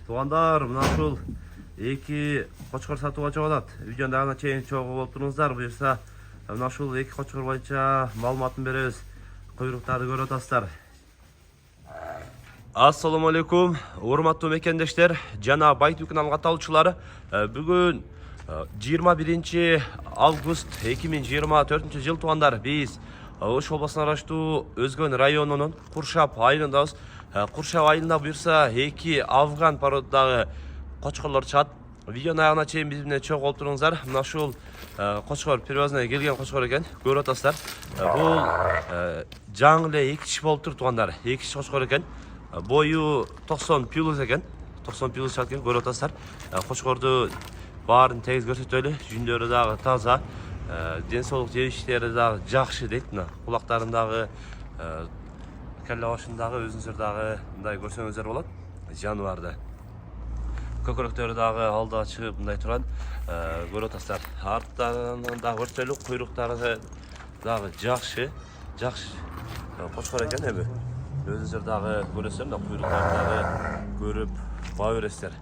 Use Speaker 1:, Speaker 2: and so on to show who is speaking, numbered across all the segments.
Speaker 1: Туғандар, мына ушул эки кочкор сатууга чыгып атат. Видеону дагы чейин чогуу болуп туруңуздар. Буюрса, мына ушул эки кочкор боюнча маалыматын беребиз. Куйруктарды көрүп атасыздар. Ассаламу алейкум, урматтуу мекендештер жана Байтүк каналына катталуучулар. Бүгүн 21 август 2024 жыл туғандар. Биз Ош обласына караштуу Өзгөн районунун Куршап айылындабыз. Куршап айылында буюрса эки афган породадагы кочкорлор чыгат. Видеонун аягына чейин биз менен чогуу болуп туруңуздар. Мына ушул кочкор привозная келген кочкор экен. Көрүп атасыздар. Бул жаңы эле эки киши болуп тур туғандар. Эки киши кочкор экен. Бою 90 плюс экен. 90 плюс чыгат экен, көрүп атасыздар. Кочкорду баарын тегиз көрсөтөлү. Жүндөрү дагы таза. Ден соолук жебиштери дагы жакшы дейт. Мына кулактарындагы, келе башындагы өзүңүздөр дагы мындай көрсөңүздөр болот. Жаныбарды. Көкөрөктөрү дагы алда чыгып мындай турат. Көрүп атасыздар. Арттарынан дагы көрсөлү, куйруктары дагы жакшы. Жакшы кочкор экен эми. Өзүңүздөр дагы көрөсүздөр, мына куйруктарын дагы көрүп баа бересиздер.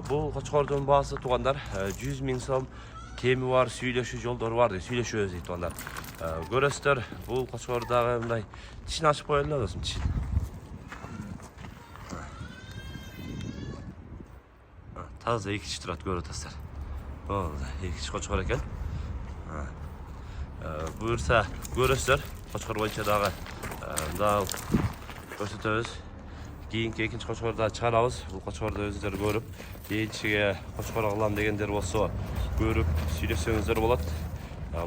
Speaker 1: Бул кочкордун баасы туғандар 100 000 сом. Кеми бар, сүйлөшүү жолдору бар деп сүйлөшөбүз дейт туғандар. Көрөсүздөр, бул кочкор дагы мындай тишин ачып коелу өзүм тишин. Таза эки киши турат, көрүп атасыздар. Болду, эки киши кочкор экен. Буюрса көрөсүздөр, кочкор боюнча дагы мындай көрсөтөбүз. Кийинки экинчи кочкорду чыгарабыз. Бул кочкорду өзүңүздөр көрүп, кийинчиге кочкор алам дегендер болсо, көрүп сүйлөшсөңүздөр болот.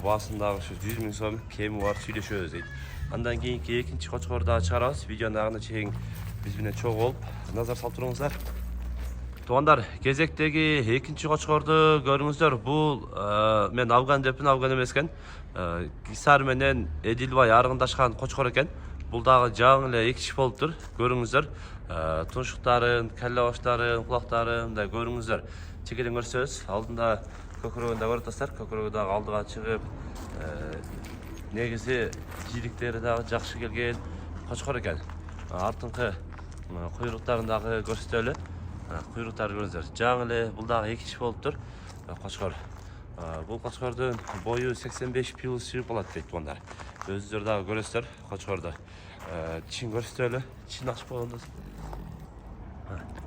Speaker 1: Баасындагы ушу 100 000 сом кеми бар, сүйлөшөбүз дейт. Андан кийинки экинчи кочкорду чыгарабыз. Видеонун агына чейин биз менен чогуу болуп назар салып туруңуздар. Туғандар, кезектеги экинчи кочкорду көрүңүздөр. Бул мен афган деппин, афган эмес экен. Кисар менен Эдилбай аргындашкан кочкор экен. Бул дагы жаңы эле эки киши болуптур. Көрүңүздөр. Туншуктарын, келе баштарын, кулактарын мындай көрүңүздөр. Чекеден көрсөбүз. Алдында көкөрөгүн да көрүп атасыздар. Көкөрөгү дагы алдыга чыгып, негизи жийликтери дагы жакшы келген кочкор экен. Артыңкы куйруктарын дагы көрсөтөлү. Куйруктарды көрүңүздөр. Жаңы эле бул дагы эки киши болуптур. Кочкор. Бул кочкордун бою 85 плюс чыгып калат дейт туғандар. Өзүңүздөр дагы көрөсүздөр кочкорду. Тишин көрсөтөлү. Тишин ачып койгондо.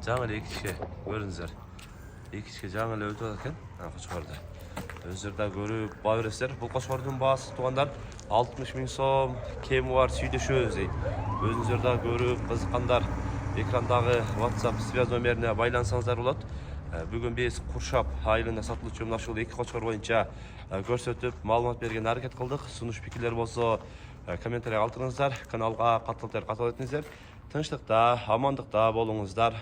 Speaker 1: Жаңы эле эки киши көрүңүздөр. Эки киши жаңы эле өтүп атат экен кочкорду. Өзүңүздөр дагы көрүп баа бересиздер. Бул кочкордун баасы туғандар 60 000 сом кеми бар, сүйлөшөбүз дейт. Өзүңүздөр дагы көрүп кызыккандар экрандагы WhatsApp связь номерине байлансаңыздар болот. Бүгүн биз Куршап айылында сатылуучу мына ушул эки кочкор боюнча көрсөтүп, маалымат берген аракет кылдык. Сунуш пикирлер болсо комментарий калтырыңыздар, каналга катталып этиңиздер. Тынчтыкта, амандыкта болуңуздар.